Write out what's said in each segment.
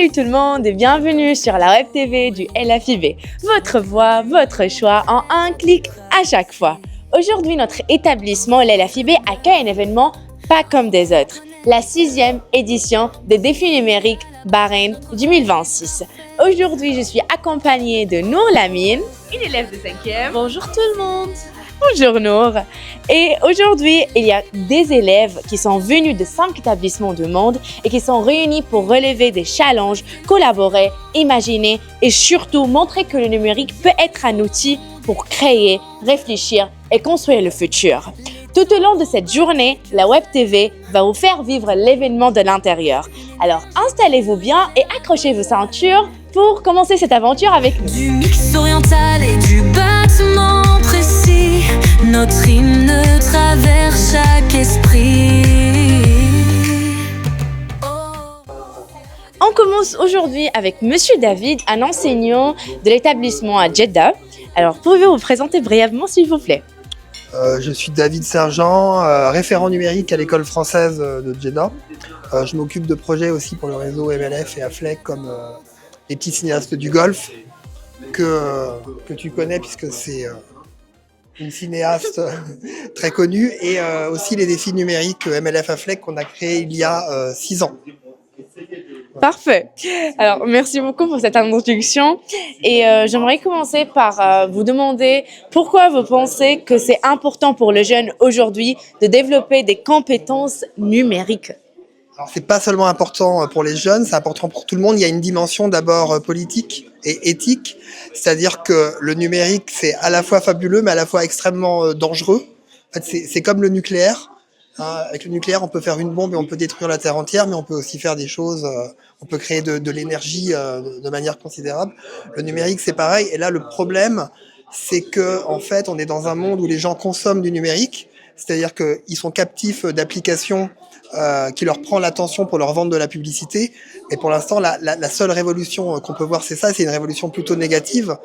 Salut tout le monde et bienvenue sur la Web TV du LFIB. Votre voix, votre choix en un clic à chaque fois. Aujourd'hui, notre établissement, l'LFIB, accueille un événement pas comme des autres. La 6e édition des défis numériques Bahreïn 2026. Aujourd'hui, je suis accompagnée de Nour Lamine, une élève de 5e. Bonjour tout le monde. Bonjour Nour. Et aujourd'hui, il y a des élèves qui sont venus de 5 établissements du monde et qui sont réunis pour relever des challenges, collaborer, imaginer et surtout montrer que le numérique peut être un outil pour créer, réfléchir et construire le futur. Tout au long de cette journée, la Web TV va vous faire vivre l'événement de l'intérieur. Alors installez-vous bien et accrochez vos ceintures pour commencer cette aventure avec nous. Du mix oriental et du battement précis, notre hymne traverse chaque esprit. On commence aujourd'hui avec Monsieur David, un enseignant de l'établissement à Jeddah. Alors, pouvez-vous vous présenter brièvement, s'il vous plaît? Je suis David Sergent, référent numérique à l'école française de Jeddah. Je m'occupe de projets aussi pour le réseau MLF et AFLEC comme les petits cinéastes du Golfe que tu connais puisque c'est une cinéaste très connue et aussi les défis numériques MLF AFLEC qu'on a créés il y a 6 ans. Parfait. Alors, merci beaucoup pour cette introduction. Et j'aimerais commencer par vous demander pourquoi vous pensez que c'est important pour le jeune aujourd'hui de développer des compétences numériques. Alors, c'est pas seulement important pour les jeunes, c'est important pour tout le monde. Il y a une dimension d'abord politique et éthique, c'est-à-dire que le numérique, c'est à la fois fabuleux, mais à la fois extrêmement dangereux. En fait, c'est comme le nucléaire. Avec le nucléaire, on peut faire une bombe et on peut détruire la Terre entière, mais on peut aussi faire des choses, on peut créer de l'énergie de manière considérable. Le numérique, c'est pareil. Et là, le problème, c'est que en fait, on est dans un monde où les gens consomment du numérique, c'est-à-dire qu'ils sont captifs d'applications qui leur prend l'attention pour leur vendre de la publicité. Et pour l'instant, la seule révolution qu'on peut voir, c'est ça, c'est une révolution plutôt négative.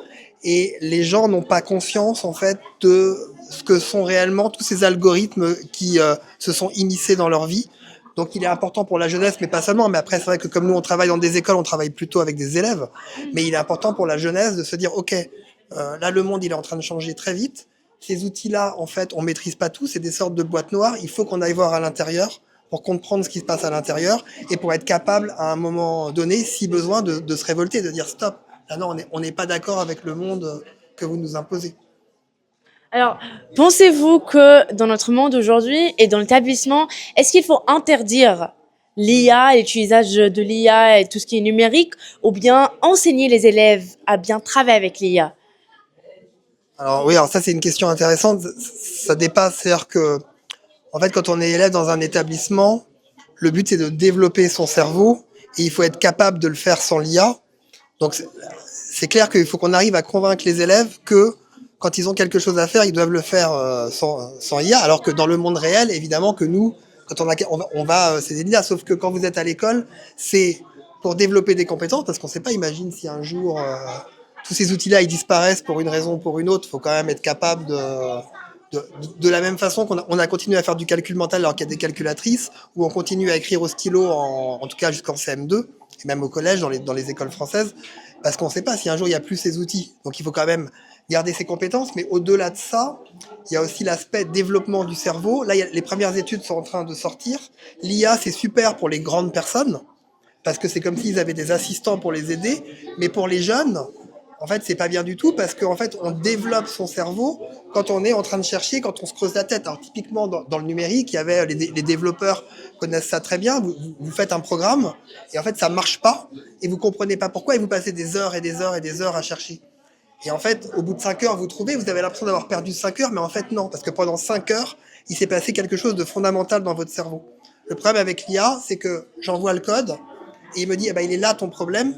Et les gens n'ont pas conscience, en fait, de ce que sont réellement tous ces algorithmes qui se sont immiscés dans leur vie. Donc il est important pour la jeunesse, mais pas seulement. Mais après, c'est vrai que comme nous, on travaille dans des écoles, on travaille plutôt avec des élèves. Mais il est important pour la jeunesse de se dire, OK, là, le monde, il est en train de changer très vite. Ces outils-là, en fait, on maîtrise pas tout. C'est des sortes de boîtes noires. Il faut qu'on aille voir à l'intérieur pour comprendre ce qui se passe à l'intérieur et pour être capable, à un moment donné, si besoin, de se révolter, de dire stop. Là, non, on n'est pas d'accord avec le monde que vous nous imposez. Alors, pensez-vous que dans notre monde aujourd'hui et dans l'établissement, est-ce qu'il faut interdire l'IA, l'utilisation de l'IA et tout ce qui est numérique, ou bien enseigner les élèves à bien travailler avec l'IA? Alors oui, alors ça c'est une question intéressante. Ça dépasse, c'est-à-dire que en fait, quand on est élève dans un établissement, le but c'est de développer son cerveau et il faut être capable de le faire sans l'IA. Donc c'est clair qu'il faut qu'on arrive à convaincre les élèves que quand ils ont quelque chose à faire, ils doivent le faire sans IA, alors que dans le monde réel, évidemment que nous, quand on va c'est l'IA, sauf que quand vous êtes à l'école, c'est pour développer des compétences, parce qu'on ne sait pas, imagine si un jour tous ces outils-là ils disparaissent pour une raison ou pour une autre, il faut quand même être capable de la même façon qu'on a continué à faire du calcul mental alors qu'il y a des calculatrices, ou on continue à écrire au stylo, en tout cas jusqu'en CM2, et même au collège, dans les écoles françaises, parce qu'on ne sait pas si un jour il n'y a plus ces outils. Donc il faut quand même garder ses compétences, mais au-delà de ça, il y a aussi l'aspect développement du cerveau. Là, les premières études sont en train de sortir. L'IA, c'est super pour les grandes personnes, parce que c'est comme s'ils avaient des assistants pour les aider, mais pour les jeunes, en fait, c'est pas bien du tout, parce qu'en fait, on développe son cerveau quand on est en train de chercher, quand on se creuse la tête. Alors, typiquement, dans le numérique, il y avait les développeurs connaissent ça très bien. Vous faites un programme, et en fait, ça marche pas, et vous comprenez pas pourquoi, et vous passez des heures et des heures et des heures à chercher. Et en fait, au bout de 5 heures, vous trouvez, vous avez l'impression d'avoir perdu 5 heures, mais en fait, non, parce que pendant 5 heures, il s'est passé quelque chose de fondamental dans votre cerveau. Le problème avec l'IA, c'est que j'envoie le code, et il me dit, eh ben, il est là ton problème.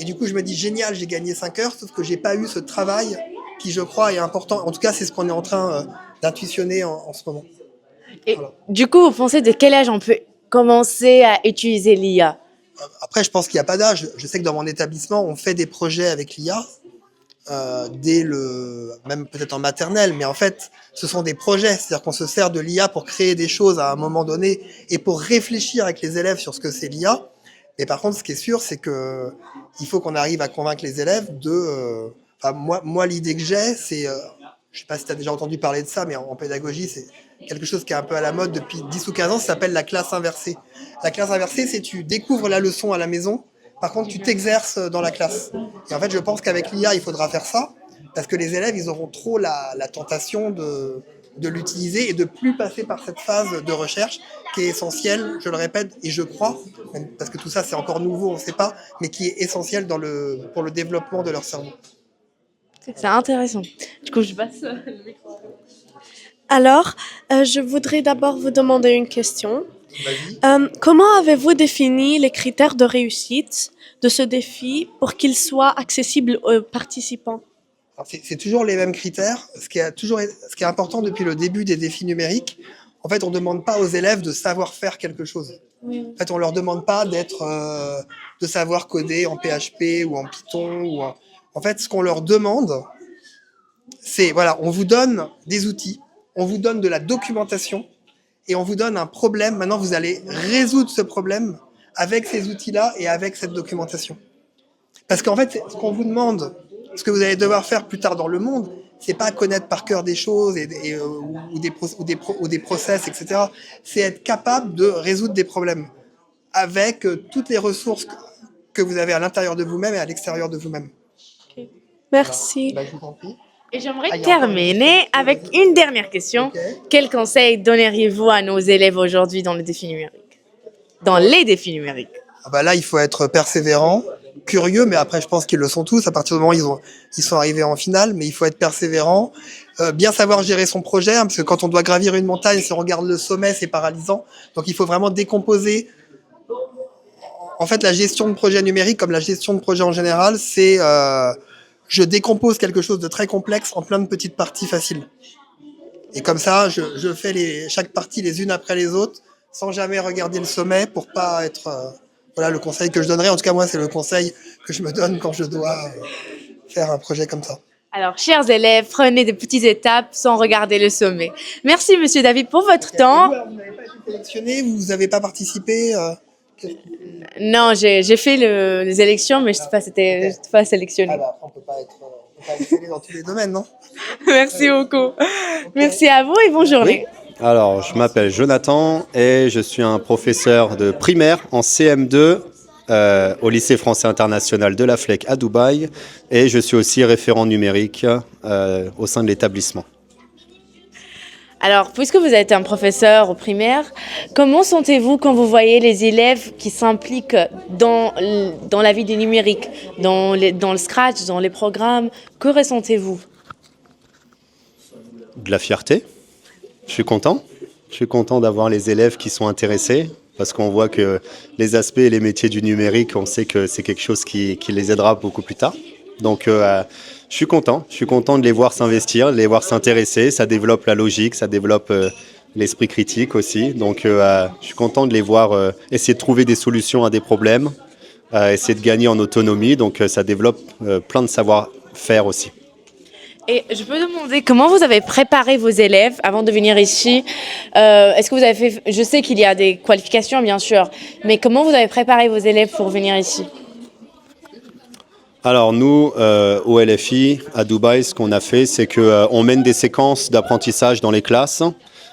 Et du coup, je me dis, génial, j'ai gagné 5 heures, sauf que j'ai pas eu ce travail qui, je crois, est important. En tout cas, c'est ce qu'on est en train d'intuitionner en ce moment. Et Voilà. du coup, vous pensez de quel âge on peut commencer à utiliser l'IA? Après, je pense qu'il n'y a pas d'âge. Je sais que dans mon établissement, on fait des projets avec l'IA. Même peut-être en maternelle, mais en fait, ce sont des projets. C'est-à-dire qu'on se sert de l'IA pour créer des choses à un moment donné et pour réfléchir avec les élèves sur ce que c'est l'IA. Mais par contre, ce qui est sûr, c'est que il faut qu'on arrive à convaincre les élèves de. Enfin, moi, l'idée que j'ai, c'est. Je sais pas si tu as déjà entendu parler de ça, mais en pédagogie, c'est quelque chose qui est un peu à la mode depuis 10 ou 15 ans, ça s'appelle la classe inversée. La classe inversée, c'est tu découvres la leçon à la maison, par contre, tu t'exerces dans la classe. Et en fait, je pense qu'avec l'IA, il faudra faire ça, parce que les élèves, ils auront trop la tentation de l'utiliser et de plus passer par cette phase de recherche qui est essentielle, je le répète, et je crois, même parce que tout ça, c'est encore nouveau, on ne sait pas, mais qui est essentielle pour le développement de leur cerveau. C'est intéressant. Du coup, je passe le micro. Alors, je voudrais d'abord vous demander une question. Vas-y. Comment avez-vous défini les critères de réussite de ce défi pour qu'il soit accessible aux participants? Alors, c'est toujours les mêmes critères. Ce qui est important depuis le début des défis numériques, en fait, on ne demande pas aux élèves de savoir faire quelque chose. Oui. En fait, on leur demande pas de savoir coder en PHP ou en Python. En fait, ce qu'on leur demande, c'est, voilà, on vous donne des outils, on vous donne de la documentation et on vous donne un problème. Maintenant, vous allez résoudre ce problème avec ces outils-là et avec cette documentation. Parce qu'en fait, ce qu'on vous demande, ce que vous allez devoir faire plus tard dans le monde, c'est pas connaître par cœur des choses ou des process, etc. C'est être capable de résoudre des problèmes avec toutes les ressources que vous avez à l'intérieur de vous-même et à l'extérieur de vous-même. Merci. Bah, je vous en prie. Et j'aimerais terminer avec une dernière question. Ok. Quel conseil donneriez-vous à nos élèves aujourd'hui dans les défis numériques? Dans les défis numériques. Ah bah là, il faut être persévérant, curieux, mais après, je pense qu'ils le sont tous. À partir du moment où ils sont arrivés en finale, mais il faut être persévérant, bien savoir gérer son projet, hein, parce que quand on doit gravir une montagne, si on regarde le sommet, c'est paralysant. Donc, il faut vraiment décomposer. En fait, la gestion de projet numérique, comme la gestion de projet en général, c'est je décompose quelque chose de très complexe en plein de petites parties faciles. Et comme ça, je fais chaque partie les unes après les autres, sans jamais regarder le sommet pour pas être... voilà le conseil que je donnerais. En tout cas, moi, c'est le conseil que je me donne quand je dois faire un projet comme ça. Alors, chers élèves, prenez des petites étapes sans regarder le sommet. Merci, Monsieur David, pour votre temps. Vous n'avez pas été sélectionné, vous n'avez pas participé Non, j'ai fait les élections, mais je n'étais pas sélectionnée. Ah bah, après, on peut pas exceller dans tous les domaines, non? Merci beaucoup. Merci à vous et bonne journée. Alors, je m'appelle Jonathan et je suis un professeur de primaire en CM2 au lycée français international de la FLEC à Dubaï et je suis aussi référent numérique au sein de l'établissement. Alors, puisque vous êtes un professeur au primaire, comment sentez-vous quand vous voyez les élèves qui s'impliquent dans la vie du numérique, dans le Scratch, dans les programmes? Que ressentez-vous? De la fierté. Je suis content. Je suis content d'avoir les élèves qui sont intéressés parce qu'on voit que les aspects et les métiers du numérique, on sait que c'est quelque chose qui les aidera beaucoup plus tard. Donc, je suis content de les voir s'investir, de les voir s'intéresser. Ça développe la logique, ça développe l'esprit critique aussi. Donc, je suis content de les voir essayer de trouver des solutions à des problèmes, essayer de gagner en autonomie. Donc, ça développe plein de savoir-faire aussi. Et je peux demander comment vous avez préparé vos élèves avant de venir ici? Est-ce que vous avez fait... Je sais qu'il y a des qualifications, bien sûr, mais comment vous avez préparé vos élèves pour venir ici? Alors nous, au LFI, à Dubaï, ce qu'on a fait, c'est qu'on mène des séquences d'apprentissage dans les classes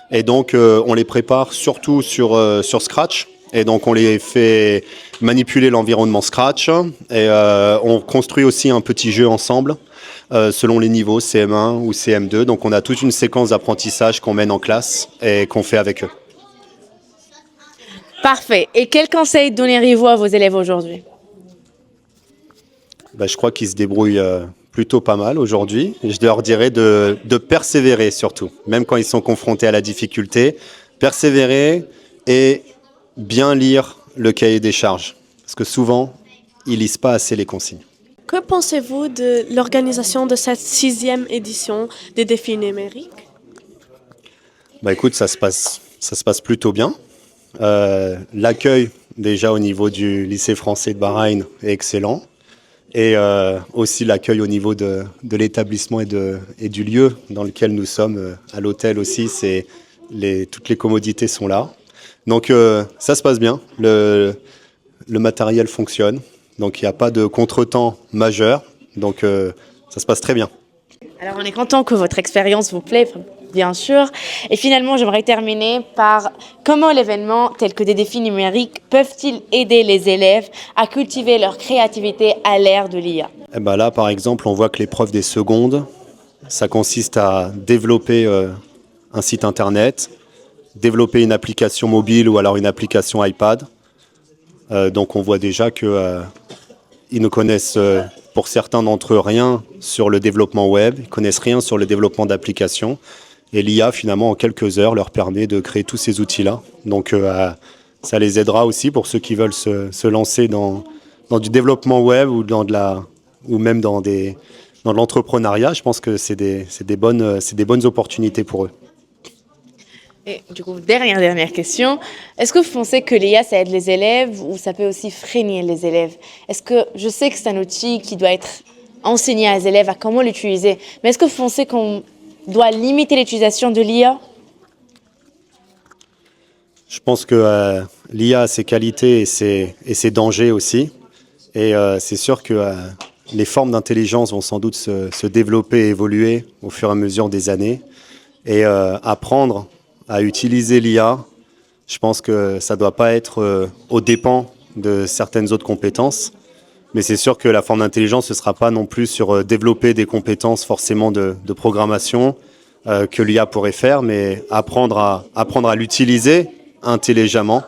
et donc on les prépare surtout sur Scratch et donc on les fait manipuler l'environnement Scratch et on construit aussi un petit jeu ensemble selon les niveaux CM1 ou CM2. Donc on a toute une séquence d'apprentissage qu'on mène en classe et qu'on fait avec eux. Parfait. Et quel conseil donneriez-vous à vos élèves aujourd'hui? Je crois qu'ils se débrouillent plutôt pas mal aujourd'hui. Je leur dirais de persévérer surtout, même quand ils sont confrontés à la difficulté. Persévérer et bien lire le cahier des charges. Parce que souvent, ils ne lisent pas assez les consignes. Que pensez-vous de l'organisation de cette 6e édition des défis numériques? Écoute, ça se passe plutôt bien. L'accueil, déjà au niveau du lycée français de Bahreïn, est excellent. Et aussi l'accueil au niveau de l'établissement et du lieu dans lequel nous sommes, à l'hôtel aussi, toutes les commodités sont là. Donc ça se passe bien. le matériel fonctionne, donc il n'y a pas de contretemps majeur, donc ça se passe très bien. Alors, on est content que votre expérience vous plaît, bien sûr. Et finalement, j'aimerais terminer par comment l'événement, tel que des défis numériques, peuvent-ils aider les élèves à cultiver leur créativité à l'ère de l'IA? Et ben là, par exemple, on voit que l'épreuve des secondes, ça consiste à développer un site internet, développer une application mobile ou alors une application iPad. Donc on voit déjà que ils ne connaissent, pour certains d'entre eux, rien sur le développement web, ils ne connaissent rien sur le développement d'applications. Et l'IA, finalement, en quelques heures, leur permet de créer tous ces outils-là. Donc ça les aidera aussi pour ceux qui veulent se lancer dans du développement web ou ou même dans l'entrepreneuriat. Je pense que c'est des bonnes opportunités pour eux. Et du coup, dernière question. Est-ce que vous pensez que l'IA, ça aide les élèves ou ça peut aussi freiner les élèves? Je sais que c'est un outil qui doit être enseigné aux élèves à comment l'utiliser, mais est-ce que vous pensez qu'on doit limiter l'utilisation de l'IA? Je pense que l'IA a ses qualités et ses dangers aussi. Et c'est sûr que les formes d'intelligence vont sans doute se développer et évoluer au fur et à mesure des années. Et apprendre à utiliser l'IA, je pense que ça ne doit pas être aux dépens de certaines autres compétences. Mais c'est sûr que la forme d'intelligence ne sera pas non plus sur développer des compétences forcément de programmation que l'IA pourrait faire, mais apprendre à l'utiliser intelligemment.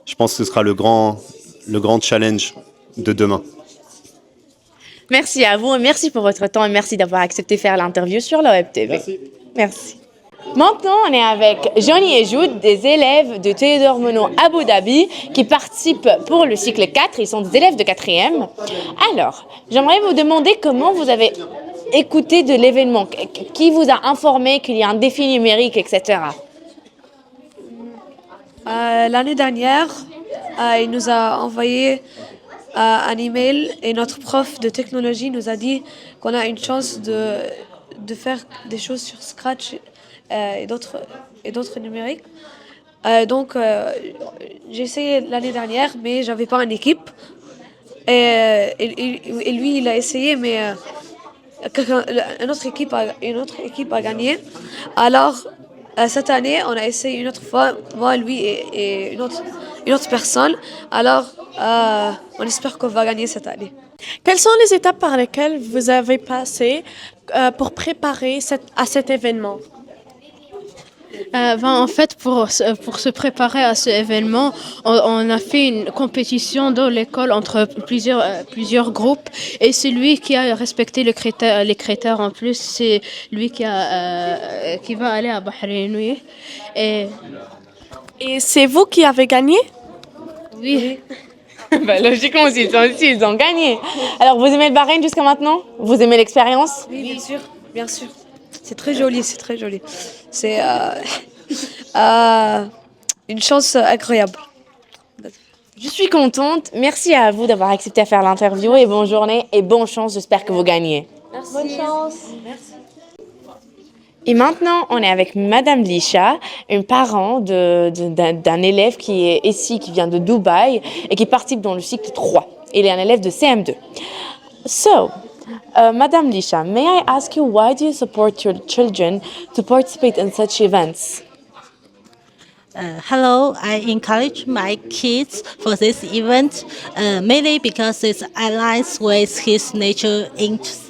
Je pense que ce sera le grand challenge de demain. Merci à vous et merci pour votre temps et merci d'avoir accepté de faire l'interview sur la Web TV. Merci. Maintenant, on est avec Johnny et Jude, des élèves de Théodore Monod Abu Dhabi qui participent pour le cycle 4. Ils sont des élèves de 4e. Alors, j'aimerais vous demander comment vous avez écouté de l'événement. Qui vous a informé qu'il y a un défi numérique, etc. L'année dernière, il nous a envoyé un email et notre prof de technologie nous a dit qu'on a une chance de faire des choses sur Scratch et d'autres numériques. Donc, j'ai essayé l'année dernière, mais j'avais pas une équipe. Et lui, il a essayé, mais une autre équipe a gagné. Alors, cette année, on a essayé une autre fois, moi, lui et une autre personne. Alors, on espère qu'on va gagner cette année. Quelles sont les étapes par lesquelles vous avez passé pour préparer à cet événement? En fait, pour se préparer à ce événement, on a fait une compétition dans l'école entre plusieurs groupes et celui qui a respecté les critères en plus, c'est lui qui va aller à Bahreïn. Oui. Et c'est vous qui avez gagné? Oui. Logiquement aussi, ils ont gagné. Alors, vous aimez le Bahreïn jusqu'à maintenant? Vous aimez l'expérience? Oui, bien sûr. C'est très joli. C'est une chance incroyable. Je suis contente. Merci à vous d'avoir accepté de faire l'interview et bonne journée et bonne chance. J'espère que vous gagnez. Merci. Bonne chance. Merci. Et maintenant, on est avec Madame Lisha, une parent d'un élève qui est ici, qui vient de Dubaï et qui participe dans le cycle 3. Il est un élève de CM2. So, Madame Lisha, may I ask you why do you support your children to participate in such events? Hello, I encourage my kids for this event, mainly because it aligns with his nature interest.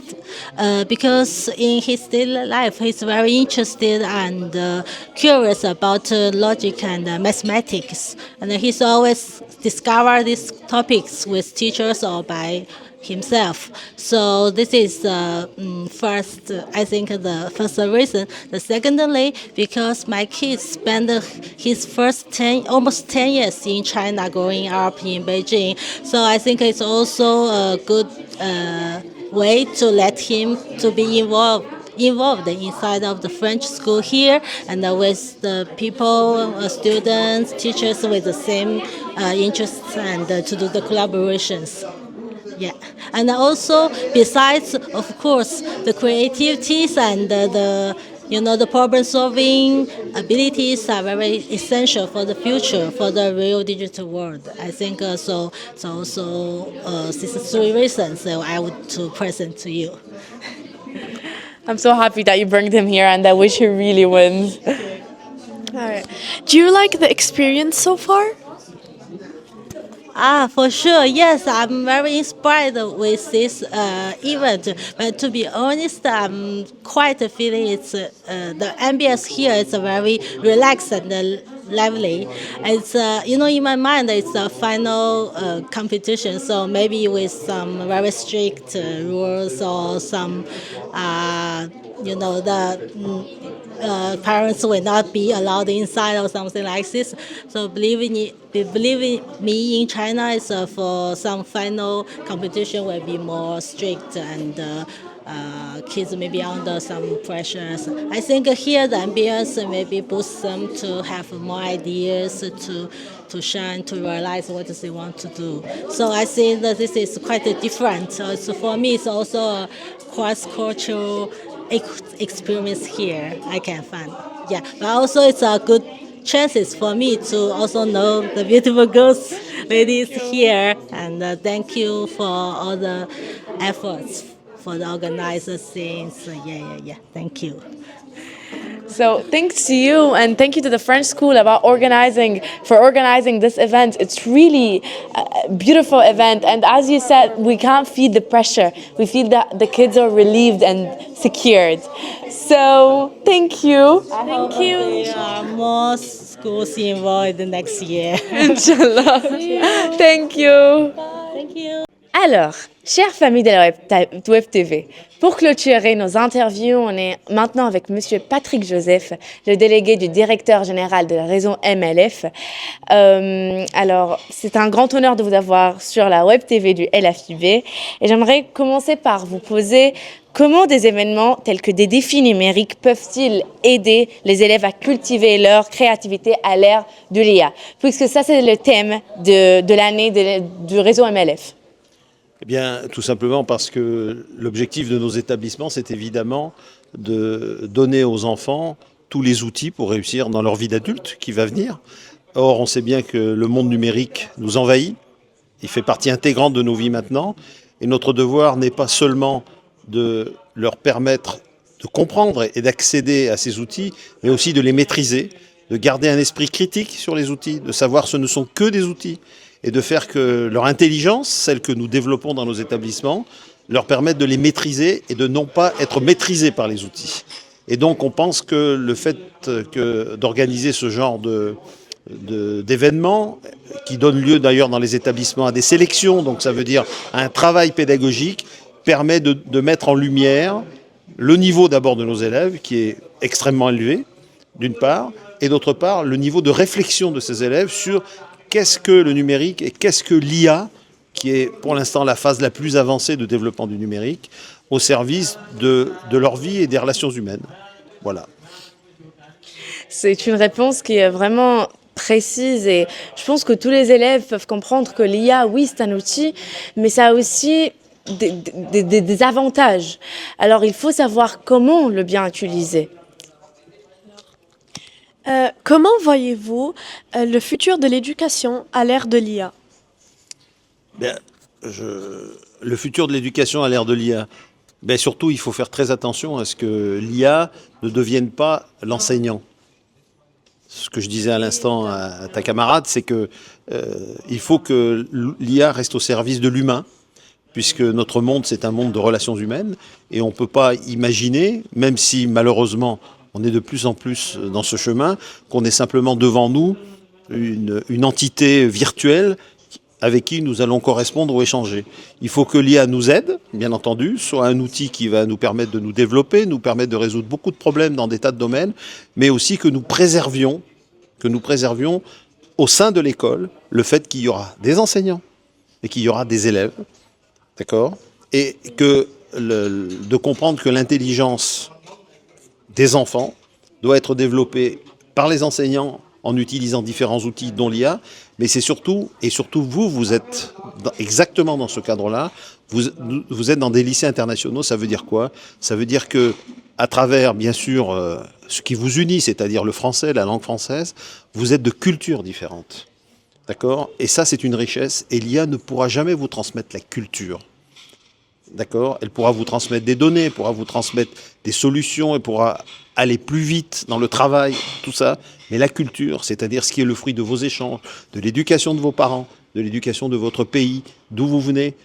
Because in his daily life, he's very interested and curious about logic and mathematics. And he's always discovered these topics with teachers or by himself. So this is first, I think, the first reason. The secondly, because my kids spent his first almost 10 years in China growing up in Beijing. So I think it's also a good way to let him to be involved inside of the French school here and with the people, students, teachers with the same interests and to do the collaborations. Yeah, and also besides, of course, the creativities and the the problem-solving abilities are very essential for the future, for the real digital world. I think so. These 3 reasons I would to present to you. I'm so happy that you bring them here, and I wish he really wins. All right. Do you like the experience so far? For sure. Yes, I'm very inspired with this event. But to be honest, I'm quite feeling it's the ambience here is very relaxed and lively. It's in my mind, it's a final competition. So maybe with some very strict rules or some, parents will not be allowed inside or something like this. So believing me in China is for some final competition will be more strict and kids may be under some pressures. I think here the ambience maybe boosts them to have more ideas to shine, to realize what they want to do. So I think that this is quite different. So for me, it's also a cross-cultural experience here I can find. Yeah, but also it's a good chances for me to also know the beautiful girls, ladies here, and thank you for all the efforts for the organizers things. Yeah. Thank you. So thanks to you, and thank you to the French School about organizing this event. It's really a beautiful event, and as you said, we can't feel the pressure. We feel that the kids are relieved and secured. So thank you. Thank you. There are more schools involved next year. Inshallah. Thank you. Thank you. Alors, chère famille de la Web TV, pour clôturer nos interviews, on est maintenant avec Monsieur Patrick Joseph, le délégué du directeur général de la réseau MLF. Alors, c'est un grand honneur de vous avoir sur la Web TV du LFIB. Et j'aimerais commencer par vous poser comment des événements tels que des défis numériques peuvent-ils aider les élèves à cultiver leur créativité à l'ère de l'IA, puisque ça, c'est le thème de l'année du réseau MLF. Eh bien, tout simplement parce que l'objectif de nos établissements, c'est évidemment de donner aux enfants tous les outils pour réussir dans leur vie d'adulte qui va venir. Or, on sait bien que le monde numérique nous envahit. Il fait partie intégrante de nos vies maintenant. Et notre devoir n'est pas seulement de leur permettre de comprendre et d'accéder à ces outils, mais aussi de les maîtriser, de garder un esprit critique sur les outils, de savoir que ce ne sont que des outils, et de faire que leur intelligence, celle que nous développons dans nos établissements, leur permette de les maîtriser et de non pas être maîtrisés par les outils. Et donc on pense que le fait d'organiser ce genre d'événements, qui donne lieu d'ailleurs dans les établissements à des sélections, donc ça veut dire un travail pédagogique, permet de mettre en lumière le niveau d'abord de nos élèves, qui est extrêmement élevé, d'une part, et d'autre part, le niveau de réflexion de ces élèves sur qu'est-ce que le numérique et qu'est-ce que l'IA, qui est pour l'instant la phase la plus avancée de développement du numérique, au service de leur vie et des relations humaines. Voilà. C'est une réponse qui est vraiment précise et je pense que tous les élèves peuvent comprendre que l'IA, oui, c'est un outil, mais ça a aussi des avantages. Alors, il faut savoir comment le bien utiliser. Comment voyez-vous le futur de l'éducation à l'ère de l'IA? Le futur de l'éducation à l'ère de l'IA, surtout, il faut faire très attention à ce que l'IA ne devienne pas l'enseignant. Ce que je disais à l'instant à ta camarade, c'est que il faut que l'IA reste au service de l'humain, puisque notre monde, c'est un monde de relations humaines, et on ne peut pas imaginer, même si malheureusement on est de plus en plus dans ce chemin, qu'on ait simplement devant nous une entité virtuelle avec qui nous allons correspondre ou échanger. Il faut que l'IA nous aide, bien entendu, soit un outil qui va nous permettre de nous développer, nous permettre de résoudre beaucoup de problèmes dans des tas de domaines, mais aussi que nous préservions au sein de l'école le fait qu'il y aura des enseignants et qu'il y aura des élèves, d'accord ? Et de comprendre que l'intelligence des enfants doit être développée par les enseignants en utilisant différents outils dont l'IA, mais c'est surtout vous êtes exactement dans ce cadre-là, vous êtes dans des lycées internationaux, ça veut dire quoi ? Ça veut dire que à travers, bien sûr, ce qui vous unit, c'est-à-dire le français, la langue française, vous êtes de cultures différentes. D'accord? Et ça, c'est une richesse. Et l'IA ne pourra jamais vous transmettre la culture. D'accord? Elle pourra vous transmettre des données, elle pourra vous transmettre des solutions, elle pourra aller plus vite dans le travail, tout ça. Mais la culture, c'est-à-dire ce qui est le fruit de vos échanges, de l'éducation de vos parents, de l'éducation de votre pays, d'où vous venez,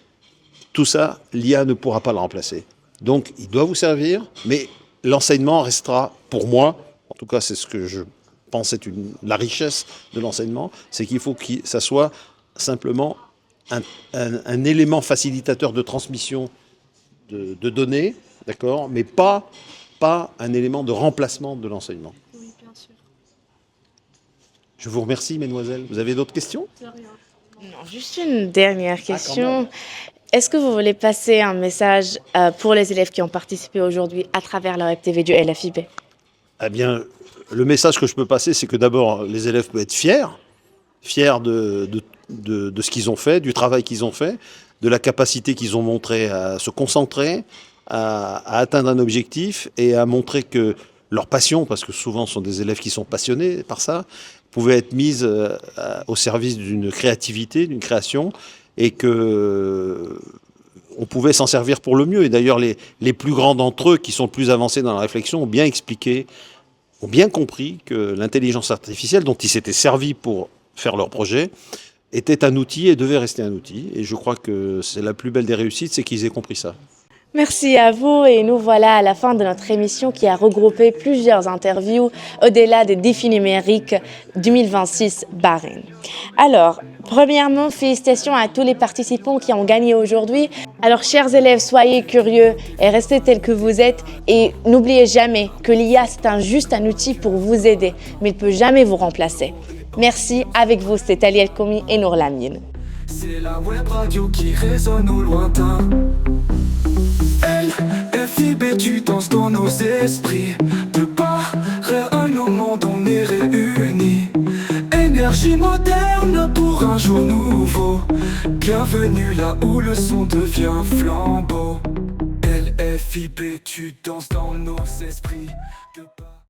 tout ça, l'IA ne pourra pas le remplacer. Donc, il doit vous servir, mais l'enseignement restera, pour moi, en tout cas c'est ce que je pense être la richesse de l'enseignement, c'est qu'il faut que ça soit simplement un élément facilitateur de transmission de données, d'accord, mais pas un élément de remplacement de l'enseignement. Oui, bien sûr. Je vous remercie, mesdemoiselles. Vous avez d'autres questions? Non, juste une dernière question. Est-ce que vous voulez passer un message pour les élèves qui ont participé aujourd'hui à travers la Web TV du LFIB? Eh bien, le message que je peux passer, c'est que d'abord, les élèves peuvent être fiers de ce qu'ils ont fait, du travail qu'ils ont fait, de la capacité qu'ils ont montré à se concentrer, à atteindre un objectif et à montrer que leur passion, parce que souvent ce sont des élèves qui sont passionnés par ça, pouvait être mise au service d'une créativité, d'une création, et que on pouvait s'en servir pour le mieux. Et d'ailleurs, les plus grands d'entre eux, qui sont plus avancés dans la réflexion, ont bien expliqué, ont bien compris que l'intelligence artificielle, dont ils s'étaient servis pour faire leur projet, était un outil et devait rester un outil. Et je crois que c'est la plus belle des réussites, c'est qu'ils aient compris ça. Merci à vous et nous voilà à la fin de notre émission qui a regroupé plusieurs interviews au-delà des défis numériques 2026 Bahreïn. Alors, premièrement, félicitations à tous les participants qui ont gagné aujourd'hui. Alors, chers élèves, soyez curieux et restez tels que vous êtes et n'oubliez jamais que l'IA c'est juste un outil pour vous aider, mais il ne peut jamais vous remplacer. Merci, avec vous c'est Ali El Komi et Nour Lamine. C'est la web radio qui résonne au lointain. LFIB, tu danses dans nos esprits. De part et un au monde, on est réunis. Énergie moderne pour un jour nouveau. Bienvenue là où le son devient flambeau. LFIB, tu danses dans nos esprits.